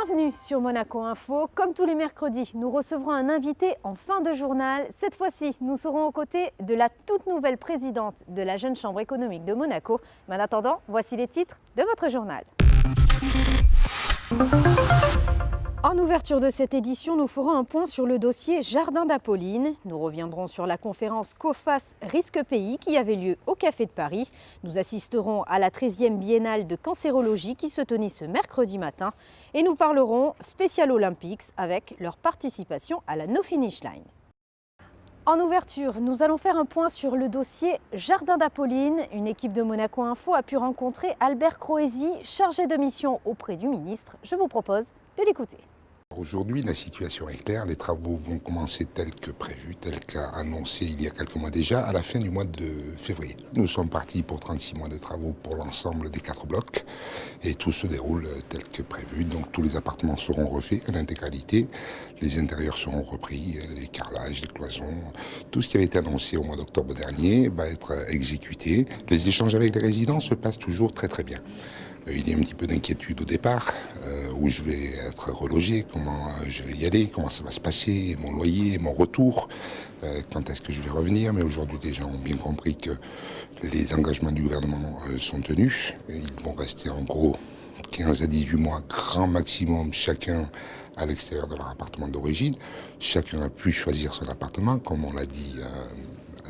Bienvenue sur Monaco Info. Comme tous les mercredis, nous recevrons un invité en fin de journal. Cette fois-ci, nous serons aux côtés de la toute nouvelle présidente de la Jeune Chambre économique de Monaco. Mais en attendant, voici les titres de votre journal. En ouverture de cette édition, nous ferons un point sur le dossier Jardin d'Apolline. Nous reviendrons sur la conférence COFAS Risque Pays qui avait lieu au Café de Paris. Nous assisterons à la 13e biennale de cancérologie qui se tenait ce mercredi matin. Et nous parlerons Special Olympics avec leur participation à la No Finish Line. En ouverture, nous allons faire un point sur le dossier Jardin d'Apolline. Une équipe de Monaco Info a pu rencontrer Albert Croesi, chargé de mission auprès du ministre. Je vous propose de l'écouter. Aujourd'hui, la situation est claire. Les travaux vont commencer tels que prévu, tels qu'a annoncé il y a quelques mois déjà, à la fin du mois de février. Nous sommes partis pour 36 mois de travaux pour l'ensemble des 4 blocs et tout se déroule tel que prévu. Donc tous les appartements seront refaits en intégralité, les intérieurs seront repris, les carrelages, les cloisons, tout ce qui avait été annoncé au mois d'octobre dernier va être exécuté. Les échanges avec les résidents se passent toujours très très bien. Il y a un petit peu d'inquiétude au départ, où je vais être relogé, comment je vais y aller, comment ça va se passer, mon loyer, mon retour, quand est-ce que je vais revenir. Mais aujourd'hui, les gens ont bien compris que les engagements du gouvernement sont tenus. Ils vont rester en gros 15 à 18 mois, grand maximum, chacun à l'extérieur de leur appartement d'origine. Chacun a pu choisir son appartement, comme on l'a dit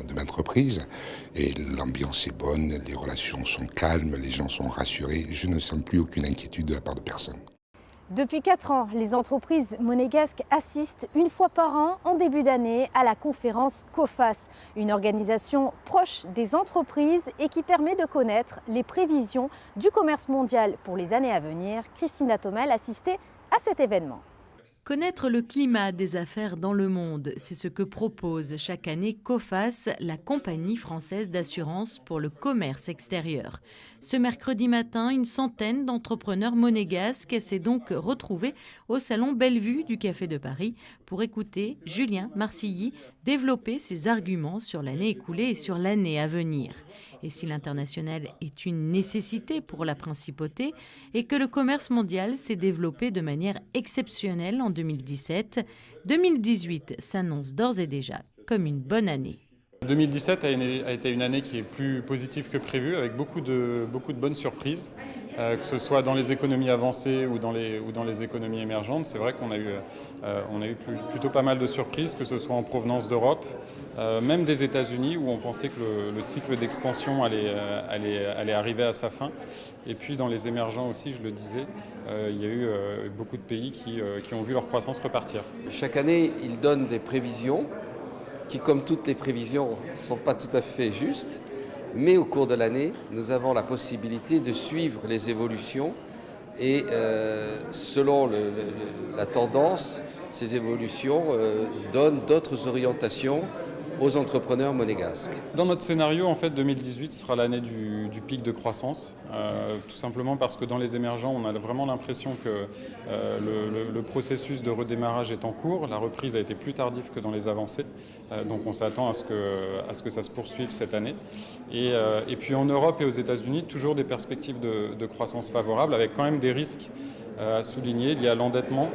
de maintes reprises, et l'ambiance est bonne, les relations sont calmes, les gens sont rassurés. Je ne sens plus aucune inquiétude de la part de personne. Depuis 4 ans, les entreprises monégasques assistent une fois par an, en début d'année, à la conférence COFAS, une organisation proche des entreprises et qui permet de connaître les prévisions du commerce mondial pour les années à venir. Christina Thomel assistait à cet événement. Connaître le climat des affaires dans le monde, c'est ce que propose chaque année COFAS, la compagnie française d'assurance pour le commerce extérieur. Ce mercredi matin, une centaine d'entrepreneurs monégasques s'est donc retrouvée au salon Bellevue du Café de Paris pour écouter Julien Marcilly développer ses arguments sur l'année écoulée et sur l'année à venir. Et si l'international est une nécessité pour la principauté et que le commerce mondial s'est développé de manière exceptionnelle en 2017, 2018 s'annonce d'ores et déjà comme une bonne année. 2017 a été une année qui est plus positive que prévu, avec beaucoup de bonnes surprises, que ce soit dans les économies avancées ou dans les économies émergentes. C'est vrai qu'on a eu plutôt pas mal de surprises, que ce soit en provenance d'Europe, même des États-Unis, où on pensait que le cycle d'expansion allait arriver à sa fin. Et puis dans les émergents aussi, je le disais, il y a eu beaucoup de pays qui ont vu leur croissance repartir. Chaque année, ils donnent des prévisions qui, comme toutes les prévisions, ne sont pas tout à fait justes. Mais au cours de l'année, nous avons la possibilité de suivre les évolutions et selon la tendance, ces évolutions donnent d'autres orientations aux entrepreneurs monégasques. Dans notre scénario, en fait, 2018 sera l'année du pic de croissance, tout simplement parce que dans les émergents, on a vraiment l'impression que le processus de redémarrage est en cours. La reprise a été plus tardive que dans les avancées, donc on s'attend à ce que ça se poursuive cette année. Et puis en Europe et aux États-Unis, toujours des perspectives de croissance favorables, avec quand même des risques à souligner. Il y a l'endettement,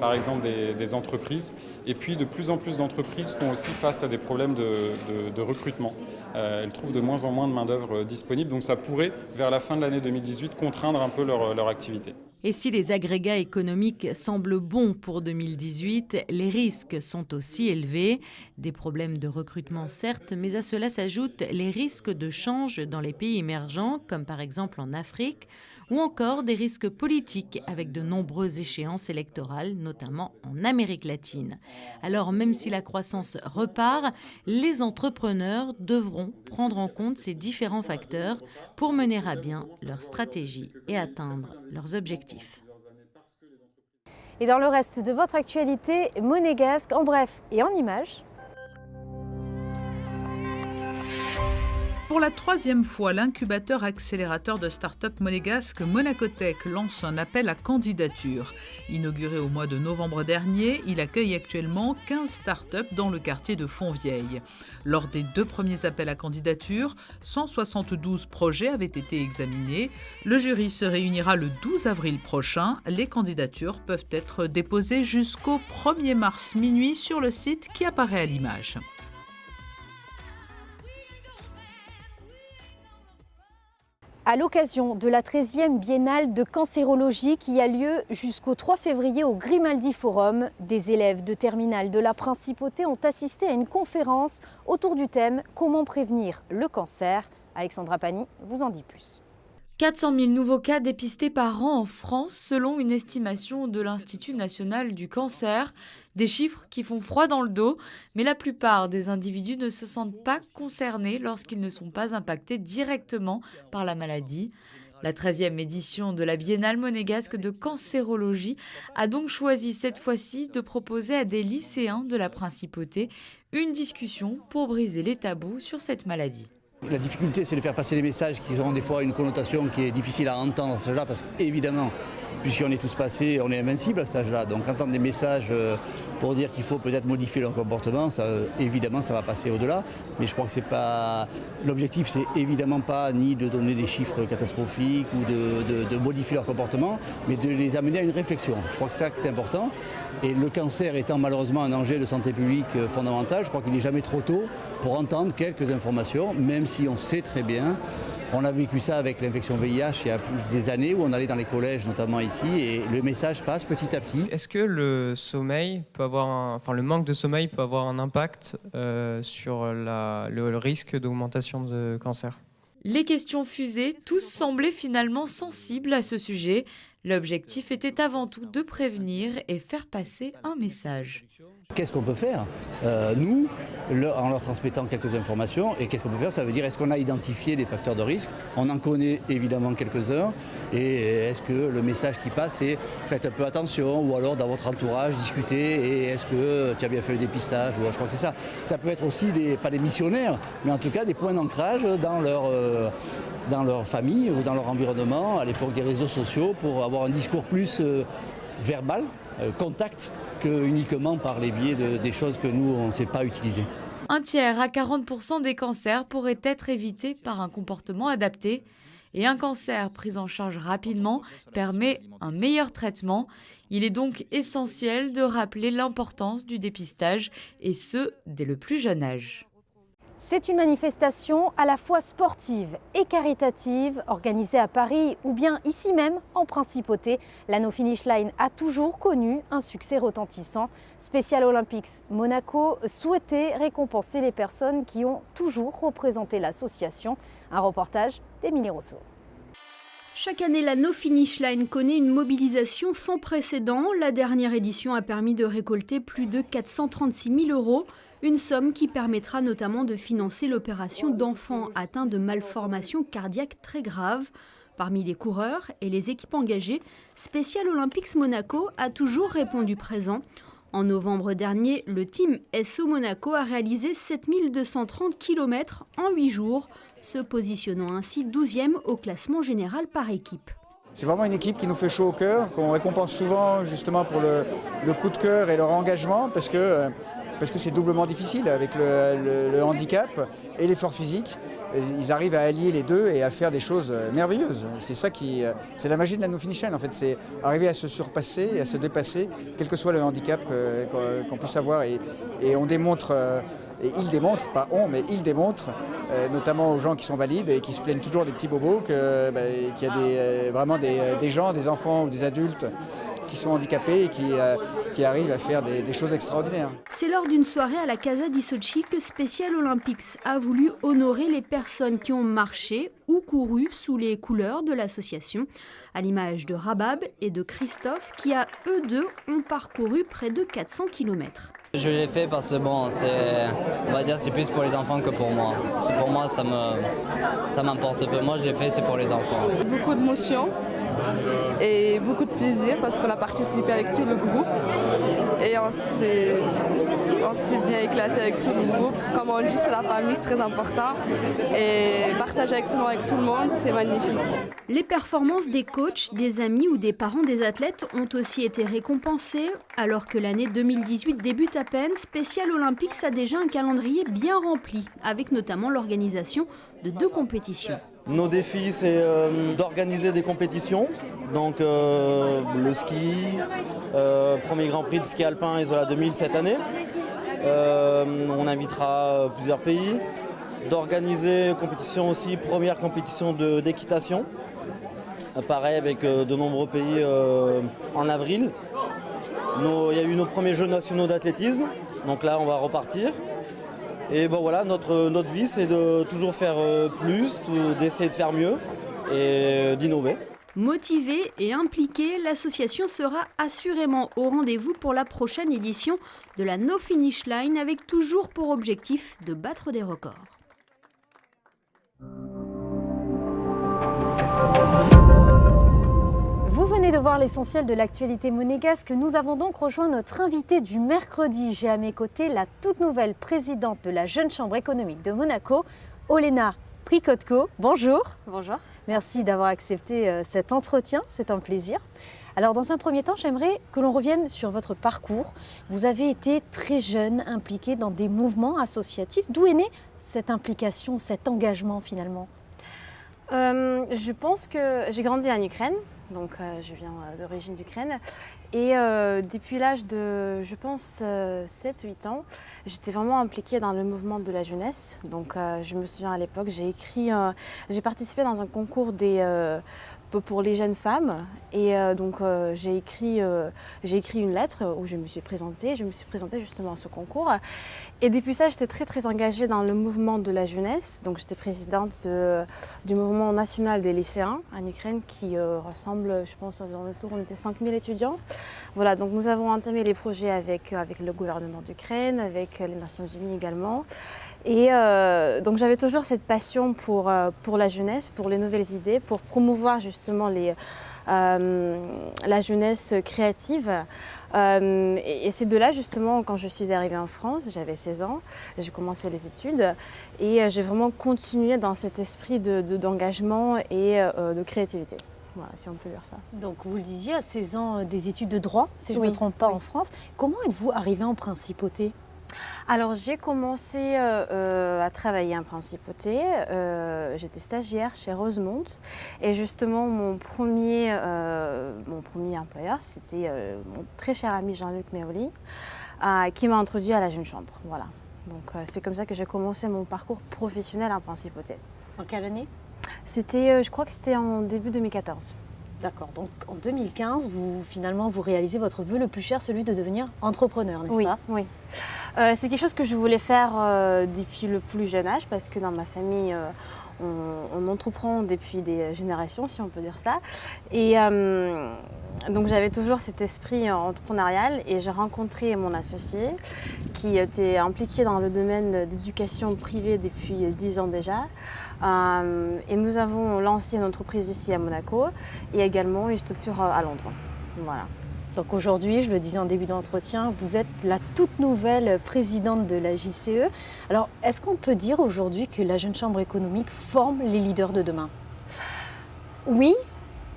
par exemple, des entreprises. Et puis, de plus en plus d'entreprises font aussi face à des problèmes de recrutement. Elles trouvent de moins en moins de main-d'œuvre disponible. Donc, ça pourrait, vers la fin de l'année 2018, contraindre un peu leur activité. Et si les agrégats économiques semblent bons pour 2018, les risques sont aussi élevés. Des problèmes de recrutement, certes, mais à cela s'ajoutent les risques de change dans les pays émergents, comme par exemple en Afrique, ou encore des risques politiques avec de nombreuses échéances électorales, notamment en Amérique latine. Alors même si la croissance repart, les entrepreneurs devront prendre en compte ces différents facteurs pour mener à bien leur stratégie et atteindre leurs objectifs. Et dans le reste de votre actualité monégasque, en bref et en images. Pour la troisième fois, l'incubateur accélérateur de start-up monégasque Monacotech lance un appel à candidature. Inauguré au mois de novembre dernier, il accueille actuellement 15 start-up dans le quartier de Fontvieille. Lors des 2 premiers appels à candidature, 172 projets avaient été examinés. Le jury se réunira le 12 avril prochain. Les candidatures peuvent être déposées jusqu'au 1er mars minuit sur le site qui apparaît à l'image. À l'occasion de la 13e biennale de cancérologie qui a lieu jusqu'au 3 février au Grimaldi Forum, des élèves de terminale de la Principauté ont assisté à une conférence autour du thème « Comment prévenir le cancer ?» Alexandra Pani vous en dit plus. 400 000 nouveaux cas dépistés par an en France, selon une estimation de l'Institut national du cancer. Des chiffres qui font froid dans le dos, mais la plupart des individus ne se sentent pas concernés lorsqu'ils ne sont pas impactés directement par la maladie. La 13e édition de la Biennale monégasque de cancérologie a donc choisi cette fois-ci de proposer à des lycéens de la Principauté une discussion pour briser les tabous sur cette maladie. La difficulté, c'est de faire passer des messages qui auront des fois une connotation qui est difficile à entendre à cet âge-là, parce qu'évidemment, puisqu'on est tous passés, on est invincible à cet âge-là. Donc entendre des messages pour dire qu'il faut peut-être modifier leur comportement, ça, évidemment, ça va passer au-delà. Mais je crois que c'est pas l'objectif, c'est évidemment pas ni de donner des chiffres catastrophiques ou de modifier leur comportement, mais de les amener à une réflexion. Je crois que c'est ça qui est important. Et le cancer étant malheureusement un enjeu de santé publique fondamental, je crois qu'il n'est jamais trop tôt pour entendre quelques informations, même si on sait très bien. On a vécu ça avec l'infection VIH il y a plus des années où on allait dans les collèges, notamment ici, et le message passe petit à petit. Est-ce que le sommeil peut avoir le manque de sommeil peut avoir un impact sur le risque d'augmentation de cancer ? Les questions fusées, tous semblaient finalement sensibles à ce sujet. L'objectif était avant tout de prévenir et faire passer un message. Qu'est-ce qu'on peut faire, nous, en leur transmettant quelques informations, et qu'est-ce qu'on peut faire? Ça veut dire, est-ce qu'on a identifié des facteurs de risque? On en connaît évidemment quelques-uns, et est-ce que le message qui passe est faites un peu attention, ou alors dans votre entourage, discutez, et est-ce que tu as bien fait le dépistage? Je crois que c'est ça. Ça peut être aussi, pas des missionnaires, mais en tout cas des points d'ancrage dans leur famille ou dans leur environnement, à l'époque des réseaux sociaux, pour avoir un discours plus verbal, contact, que uniquement par les biais des choses que nous, on ne sait pas utiliser. 1 tiers à 40% des cancers pourraient être évités par un comportement adapté. Et un cancer pris en charge rapidement permet un meilleur traitement. Il est donc essentiel de rappeler l'importance du dépistage, et ce, dès le plus jeune âge. C'est une manifestation à la fois sportive et caritative, organisée à Paris ou bien ici même en Principauté. La No Finish Line a toujours connu un succès retentissant. Special Olympics Monaco souhaitait récompenser les personnes qui ont toujours représenté l'association. Un reportage d'Émilie Rousseau. Chaque année, la No Finish Line connaît une mobilisation sans précédent. La dernière édition a permis de récolter plus de 436 000 €. Une somme qui permettra notamment de financer l'opération d'enfants atteints de malformations cardiaques très graves. Parmi les coureurs et les équipes engagées, Special Olympics Monaco a toujours répondu présent. En novembre dernier, le team SO Monaco a réalisé 7230 km en 8 jours, se positionnant ainsi 12e au classement général par équipe. C'est vraiment une équipe qui nous fait chaud au cœur, qu'on récompense souvent justement pour le coup de cœur et leur engagement, parce que c'est doublement difficile avec le handicap et l'effort physique. Ils arrivent à allier les deux et à faire des choses merveilleuses. C'est ça c'est la magie de la No Finish Line en fait, c'est arriver à se surpasser, à se dépasser, quel que soit le handicap qu'on puisse avoir. Et on démontre, et ils démontrent, pas on, mais ils démontrent, notamment aux gens qui sont valides et qui se plaignent toujours des petits bobos, qu'il y a vraiment des gens, des enfants ou des adultes qui sont handicapés et qui arrivent à faire des choses extraordinaires. C'est lors d'une soirée à la Casa di Sochi que Special Olympics a voulu honorer les personnes qui ont marché ou couru sous les couleurs de l'association, à l'image de Rabab et de Christophe qui, à eux deux, ont parcouru près de 400 km. Je l'ai fait parce que c'est plus pour les enfants que pour moi. Pour moi, ça m'importe peu. Moi, je l'ai fait, c'est pour les enfants. Beaucoup d'émotions. et beaucoup de plaisir parce qu'on a participé avec tout le groupe et on s'est bien éclaté avec tout le groupe. Comme on dit, c'est la famille, c'est très important et partager avec tout le monde, c'est magnifique. Les performances des coachs, des amis ou des parents des athlètes ont aussi été récompensées. Alors que l'année 2018 débute à peine, Special Olympics a déjà un calendrier bien rempli, avec notamment l'organisation de 2 compétitions. Nos défis, c'est d'organiser des compétitions, donc le ski, premier Grand Prix de ski alpin Isola 2000 cette année. On invitera plusieurs pays. D'organiser une compétition aussi, première compétition d'équitation. Pareil avec de nombreux pays en avril. Il y a eu nos premiers Jeux nationaux d'athlétisme, donc là on va repartir. Et bon voilà, notre vie c'est de toujours faire plus, d'essayer de faire mieux et d'innover. Motivée et impliquée, l'association sera assurément au rendez-vous pour la prochaine édition de la No Finish Line avec toujours pour objectif de battre des records. Vous venez de voir l'essentiel de l'actualité monégasque. Nous avons donc rejoint notre invitée du mercredi. J'ai à mes côtés la toute nouvelle présidente de la Jeune Chambre économique de Monaco, Olena Prikotko. Bonjour. Bonjour. Merci d'avoir accepté cet entretien, c'est un plaisir. Alors dans un premier temps, j'aimerais que l'on revienne sur votre parcours. Vous avez été très jeune, impliquée dans des mouvements associatifs. D'où est née cette implication, cet engagement finalement ? Je pense que j'ai grandi en Ukraine, donc je viens d'origine d'Ukraine. Et depuis l'âge de, je pense, 7-8 ans, j'étais vraiment impliquée dans le mouvement de la jeunesse. Donc je me souviens à l'époque, j'ai participé dans un concours pour les jeunes femmes. Et donc j'ai écrit une lettre où je me suis présentée justement à ce concours. Et depuis ça, j'étais très engagée dans le mouvement de la jeunesse. Donc j'étais présidente du mouvement national des lycéens en Ukraine qui ressemble, je pense, dans le tour, on était 5000 étudiants. Voilà, donc nous avons entamé les projets avec le gouvernement d'Ukraine, avec les Nations Unies également. Et donc j'avais toujours cette passion pour la jeunesse, pour les nouvelles idées, pour promouvoir justement la jeunesse créative. Et c'est de là justement, quand je suis arrivée en France, j'avais 16 ans, j'ai commencé les études et j'ai vraiment continué dans cet esprit d'engagement et de créativité. Voilà, si on peut dire ça. Donc vous le disiez, à 16 ans, des études de droit, si je ne Oui, me trompe pas, oui. en France. Comment êtes-vous arrivée en principauté ? Alors j'ai commencé à travailler en principauté, j'étais stagiaire chez Rosemont et justement mon premier employeur c'était mon très cher ami Jean-Luc Méoli qui m'a introduit à la Jeune Chambre. Voilà. Donc c'est comme ça que j'ai commencé mon parcours professionnel en principauté. En quelle année ? Je crois que c'était en début 2014. D'accord, donc en 2015, vous réalisez votre vœu le plus cher, celui de devenir entrepreneur, n'est-ce pas ? Oui. C'est quelque chose que je voulais faire depuis le plus jeune âge parce que dans ma famille, on entreprend depuis des générations, si on peut dire ça. Et donc j'avais toujours cet esprit entrepreneurial et j'ai rencontré mon associé qui était impliqué dans le domaine d'éducation privée depuis 10 ans déjà. Et nous avons lancé une entreprise ici à Monaco et également une structure à Londres. Voilà. Donc aujourd'hui, je le disais en début d'entretien, vous êtes la toute nouvelle présidente de la JCE. Alors, est-ce qu'on peut dire aujourd'hui que la Jeune Chambre économique forme les leaders de demain ? Oui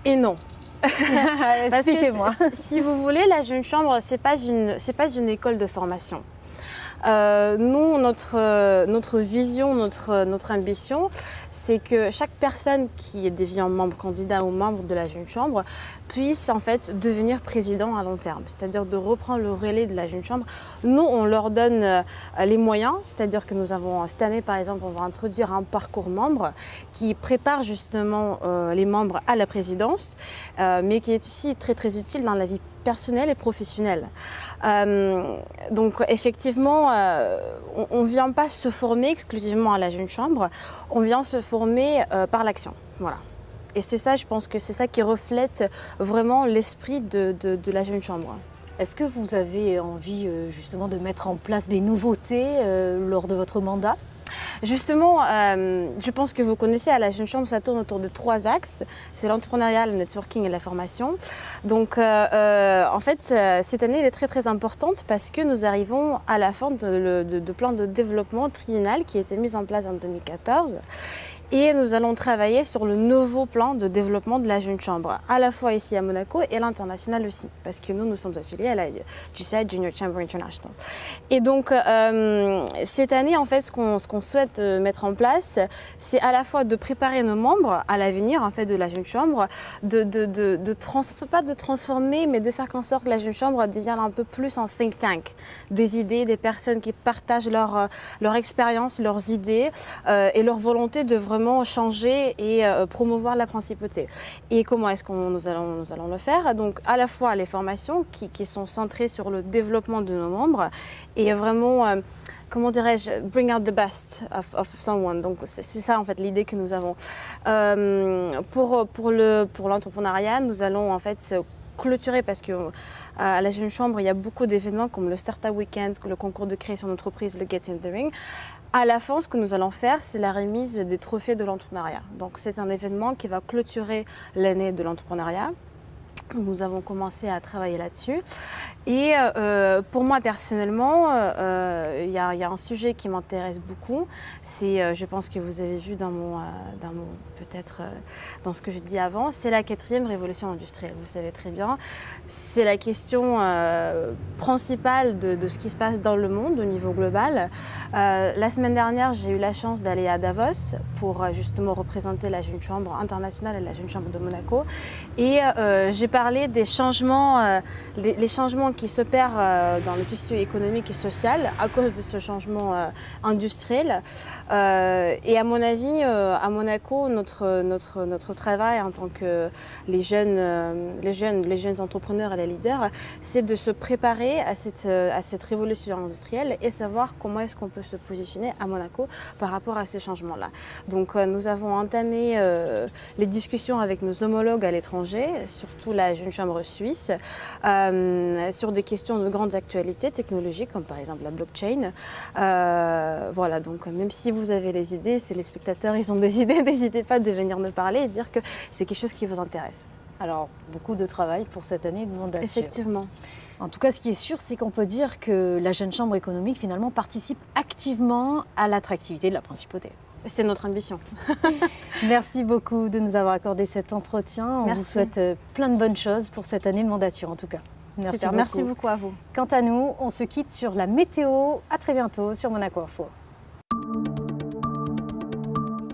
et non. Parce Expliquez-moi. que si vous voulez, la Jeune Chambre, c'est pas une école de formation. Nous, notre vision, notre ambition, c'est que chaque personne qui devient membre candidat ou membre de la Jeune Chambre puisse en fait devenir président à long terme, c'est-à-dire de reprendre le relais de la Jeune Chambre. Nous, on leur donne les moyens, c'est-à-dire que nous avons, cette année par exemple, on va introduire un parcours membre qui prépare justement les membres à la présidence, mais qui est aussi très utile dans la vie personnelle et professionnelle. Donc effectivement, on ne vient pas se former exclusivement à la Jeune Chambre, on vient se former par l'action. Voilà. Et c'est ça, je pense que c'est ça qui reflète vraiment l'esprit de la Jeune Chambre. Est-ce que vous avez envie justement de mettre en place des nouveautés lors de votre mandat ? Justement, je pense que vous connaissez, à la Jeune Chambre, ça tourne autour de 3 axes. C'est l'entrepreneuriat, le networking et la formation. Donc, en fait, cette année, elle est très très importante parce que nous arrivons à la fin de plan de développement triennal qui a été mis en place en 2014. Et nous allons travailler sur le nouveau plan de développement de la Jeune Chambre, à la fois ici à Monaco et à l'international aussi, parce que nous sommes affiliés à la GSAID Junior Chamber International. Et donc, cette année, en fait, ce qu'on souhaite mettre en place, c'est à la fois de préparer nos membres à l'avenir, en fait, de la Jeune Chambre, pas de transformer, mais de faire en sorte que la Jeune Chambre devienne un peu plus un think tank, des idées, des personnes qui partagent leur expérience, leurs idées et leur volonté de vraiment changer et promouvoir la principauté. Et comment est-ce que nous allons le faire? Donc à la fois les formations qui sont centrées sur le développement de nos membres et vraiment, comment dirais-je, bring out the best of someone. Donc c'est ça en fait l'idée que nous avons. Pour l'entrepreneuriat, nous allons en fait clôturer parce que à la Jeune Chambre, il y a beaucoup d'événements comme le Startup Weekend, le concours de création d'entreprise, le Get in the Ring. À la fin, ce que nous allons faire, c'est la remise des trophées de l'entrepreneuriat. Donc c'est un événement qui va clôturer l'année de l'entrepreneuriat. Nous avons commencé à travailler là-dessus. Et pour moi personnellement, il y a un sujet qui m'intéresse beaucoup. C'est, je pense que vous avez vu dans ce que je dis avant, c'est la 4e révolution industrielle. Vous savez très bien, c'est la question principale de ce qui se passe dans le monde au niveau global. La semaine dernière, j'ai eu la chance d'aller à Davos pour justement représenter la Jeune Chambre internationale et la Jeune Chambre de Monaco. Et j'ai parlé des changements, les changements qui s'opèrent dans le tissu économique et social à cause de ce changement industriel. Et à mon avis, à Monaco, notre travail en tant que les jeunes entrepreneurs et les leaders, c'est de se préparer à cette révolution industrielle et savoir comment est-ce qu'on peut se positionner à Monaco par rapport à ces changements-là. Donc nous avons entamé les discussions avec nos homologues à l'étranger, surtout la Jeune Chambre suisse, sur des questions de grande actualité technologique, comme par exemple la blockchain. Voilà, donc même si vous avez les idées, si les spectateurs ils ont des idées, n'hésitez pas de venir me parler et dire que c'est quelque chose qui vous intéresse. Alors, beaucoup de travail pour cette année de mandature. Effectivement. En tout cas, ce qui est sûr, c'est qu'on peut dire que la Jeune Chambre économique, finalement, participe activement à l'attractivité de la principauté. C'est notre ambition. Merci beaucoup de nous avoir accordé cet entretien. On vous souhaite plein de bonnes choses pour cette année de mandature, en tout cas. Merci beaucoup. Merci beaucoup à vous. Quant à nous, on se quitte sur la météo. À très bientôt sur Monaco Info.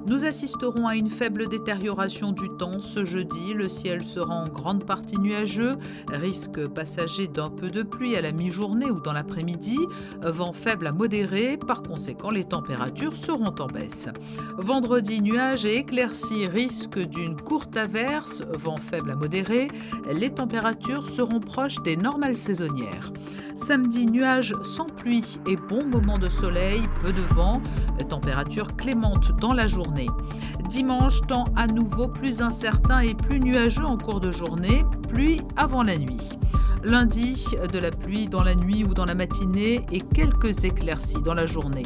Nous assisterons à une faible détérioration du temps ce jeudi. Le ciel sera en grande partie nuageux, risque passager d'un peu de pluie à la mi-journée ou dans l'après-midi, vent faible à modéré, par conséquent les températures seront en baisse. Vendredi, nuages et éclaircies, risque d'une courte averse, vent faible à modéré, les températures seront proches des normales saisonnières. Samedi, nuages sans pluie et bon moment de soleil, peu de vent, température clémente dans la journée. Dimanche, temps à nouveau plus incertain et plus nuageux en cours de journée, pluie avant la nuit. Lundi, de la pluie dans la nuit ou dans la matinée et quelques éclaircies dans la journée.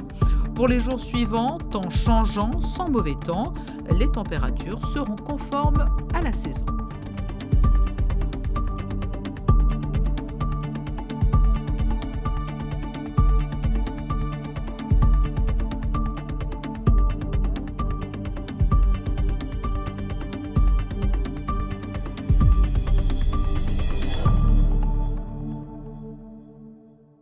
Pour les jours suivants, temps changeant, sans mauvais temps, les températures seront conformes à la saison.